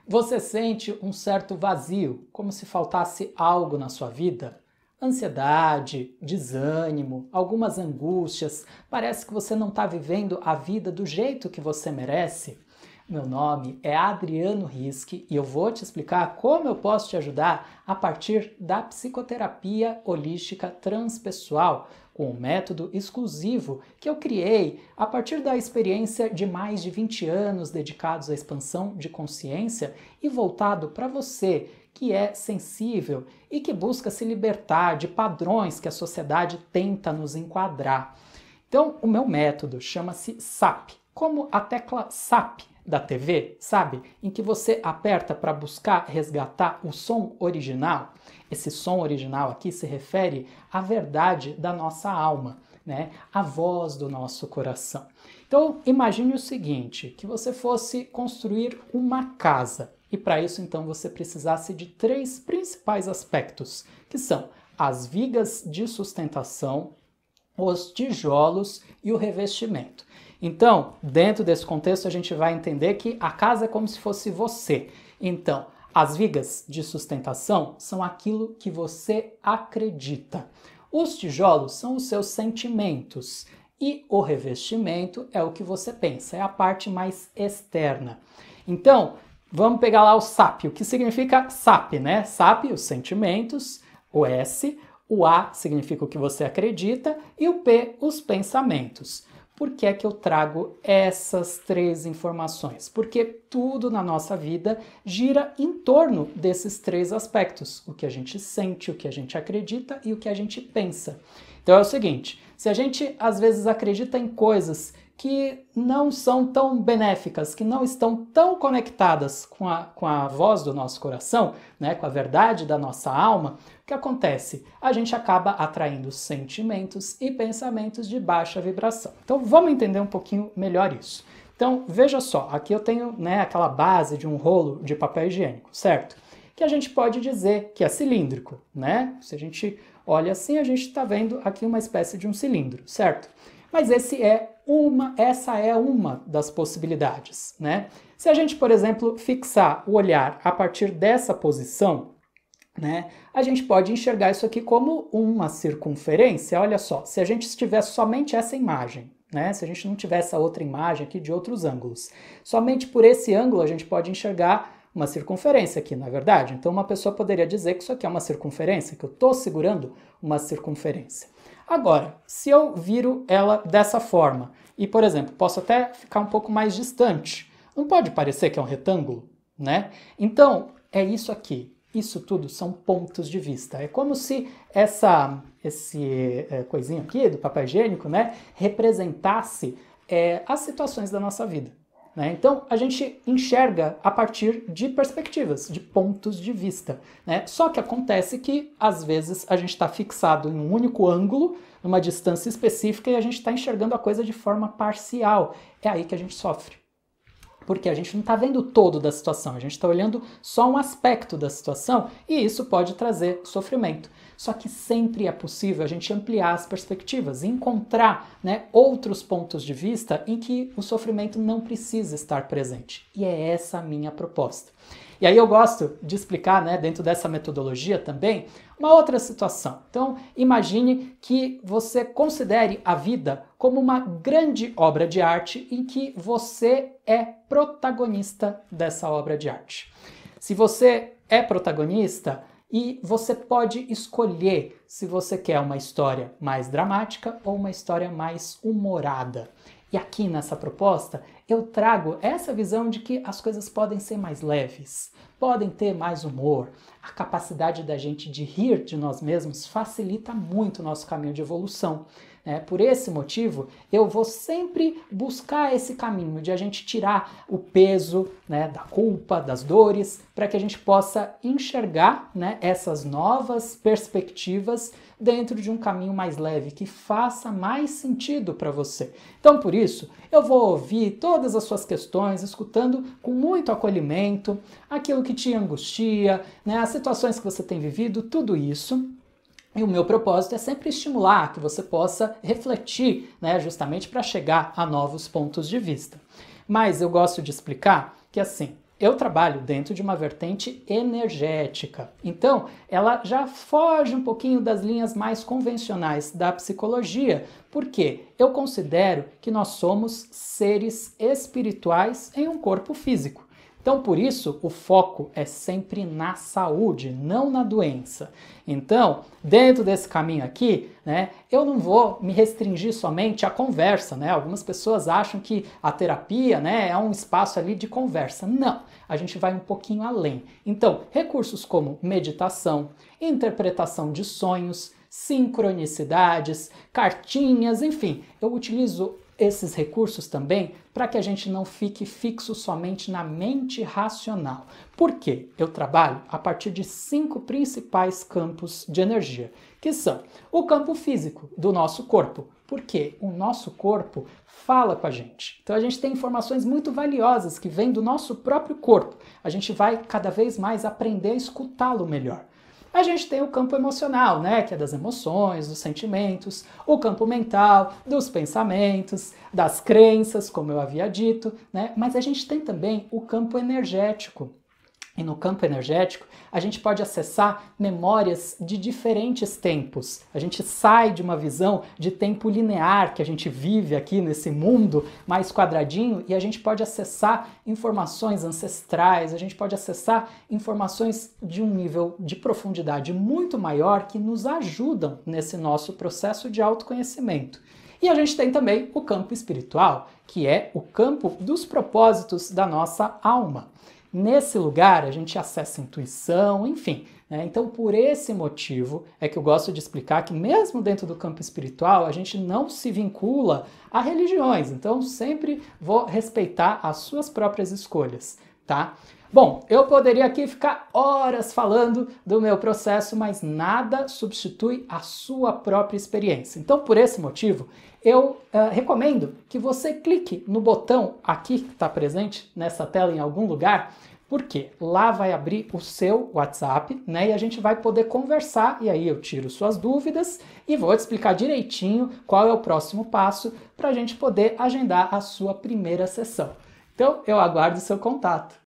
Você sente um certo vazio, como se faltasse algo na sua vida? Ansiedade, desânimo, algumas angústias, parece que você não está vivendo a vida do jeito que você merece? Meu nome é Adriano Rischke e eu vou te explicar como eu posso te ajudar a partir da psicoterapia holística transpessoal, com um método exclusivo que eu criei a partir da experiência de mais de 20 anos dedicados à expansão de consciência e voltado para você que é sensível e que busca se libertar de padrões que a sociedade tenta nos enquadrar. Então, o meu método chama-se SAP, como a tecla SAP da TV, sabe? Em que você aperta para buscar resgatar o som original. Esse som original aqui se refere à verdade da nossa alma, né? A voz do nosso coração. Então, imagine o seguinte, que você fosse construir uma casa. E para isso, então, você precisasse de 3 principais aspectos, que são as vigas de sustentação, os tijolos e o revestimento. Então, dentro desse contexto, a gente vai entender que a casa é como se fosse você. Então, as vigas de sustentação são aquilo que você acredita. Os tijolos são os seus sentimentos. E o revestimento é o que você pensa, é a parte mais externa. Então, vamos pegar lá o SAP. O que significa SAP, né? SAP, os sentimentos, o S, o A significa o que você acredita e o P, os pensamentos. Por que é que eu trago essas 3 informações? Porque tudo na nossa vida gira em torno desses 3 aspectos. O que a gente sente, o que a gente acredita e o que a gente pensa. Então é o seguinte, se a gente às vezes acredita em coisas que não são tão benéficas, que não estão tão conectadas com a voz do nosso coração, né, com a verdade da nossa alma, o que acontece? A gente acaba atraindo sentimentos e pensamentos de baixa vibração. Então vamos entender um pouquinho melhor isso. Então veja só, aqui eu tenho, né, aquela base de um rolo de papel higiênico, certo? Que a gente pode dizer que é cilíndrico, né? Se a gente olha assim, a gente está vendo aqui uma espécie de um cilindro, certo? Mas essa é uma das possibilidades, né? Se a gente, por exemplo, fixar o olhar a partir dessa posição, né, a gente pode enxergar isso aqui como uma circunferência. Olha só, se a gente tivesse somente essa imagem, né, se a gente não tivesse a outra imagem aqui de outros ângulos, somente por esse ângulo a gente pode enxergar uma circunferência aqui, na verdade. Então uma pessoa poderia dizer que isso aqui é uma circunferência, que eu estou segurando uma circunferência. Agora, se eu viro ela dessa forma, e por exemplo, posso até ficar um pouco mais distante, não pode parecer que é um retângulo, né? Então, é isso aqui. Isso tudo são pontos de vista. É como se esse coisinho aqui do papel higiênico, né, representasse as situações da nossa vida. Né? Então, a gente enxerga a partir de perspectivas, de pontos de vista. Né? Só que acontece que, às vezes, a gente está fixado em um único ângulo, numa distância específica, e a gente está enxergando a coisa de forma parcial. É aí que a gente sofre. Porque a gente não está vendo o todo da situação, a gente está olhando só um aspecto da situação e isso pode trazer sofrimento. Só que sempre é possível a gente ampliar as perspectivas, encontrar, né, outros pontos de vista em que o sofrimento não precisa estar presente. E é essa a minha proposta. E aí eu gosto de explicar, né, dentro dessa metodologia também, uma outra situação. Então, imagine que você considere a vida como uma grande obra de arte em que você é protagonista dessa obra de arte. Se você é protagonista, e você pode escolher se você quer uma história mais dramática ou uma história mais humorada. E aqui nessa proposta eu trago essa visão de que as coisas podem ser mais leves, podem ter mais humor. A capacidade da gente de rir de nós mesmos facilita muito o nosso caminho de evolução. Por esse motivo, eu vou sempre buscar esse caminho de a gente tirar o peso, né, da culpa, das dores, para que a gente possa enxergar, né, essas novas perspectivas dentro de um caminho mais leve, que faça mais sentido para você. Então, por isso, eu vou ouvir todas as suas questões, escutando com muito acolhimento, aquilo que te angustia, né, as situações que você tem vivido, tudo isso. E o meu propósito é sempre estimular que você possa refletir, né, justamente para chegar a novos pontos de vista. Mas eu gosto de explicar que, assim, eu trabalho dentro de uma vertente energética. Então, ela já foge um pouquinho das linhas mais convencionais da psicologia, porque eu considero que nós somos seres espirituais em um corpo físico. Então, por isso, o foco é sempre na saúde, não na doença. Então, dentro desse caminho aqui, né, eu não vou me restringir somente à conversa, né? Algumas pessoas acham que a terapia, né, é um espaço ali de conversa. Não, a gente vai um pouquinho além. Então, recursos como meditação, interpretação de sonhos, sincronicidades, cartinhas, enfim, eu utilizo esses recursos também para que a gente não fique fixo somente na mente racional. Por quê? Eu trabalho a partir de 5 principais campos de energia, que são o campo físico do nosso corpo, porque o nosso corpo fala com a gente. Então a gente tem informações muito valiosas que vêm do nosso próprio corpo. A gente vai cada vez mais aprender a escutá-lo melhor. A gente tem o campo emocional, né, que é das emoções, dos sentimentos, o campo mental, dos pensamentos, das crenças, como eu havia dito, né? Mas a gente tem também o campo energético. E no campo energético, a gente pode acessar memórias de diferentes tempos. A gente sai de uma visão de tempo linear que a gente vive aqui nesse mundo mais quadradinho e a gente pode acessar informações ancestrais, a gente pode acessar informações de um nível de profundidade muito maior que nos ajudam nesse nosso processo de autoconhecimento. E a gente tem também o campo espiritual, que é o campo dos propósitos da nossa alma. Nesse lugar a gente acessa a intuição, enfim, né? Então por esse motivo é que eu gosto de explicar que mesmo dentro do campo espiritual a gente não se vincula a religiões, então sempre vou respeitar as suas próprias escolhas, tá? Bom, eu poderia aqui ficar horas falando do meu processo, mas nada substitui a sua própria experiência. Então, por esse motivo, eu recomendo que você clique no botão aqui que está presente nessa tela em algum lugar, porque lá vai abrir o seu WhatsApp, né? E a gente vai poder conversar, e aí eu tiro suas dúvidas e vou te explicar direitinho qual é o próximo passo para a gente poder agendar a sua primeira sessão. Então, eu aguardo o seu contato.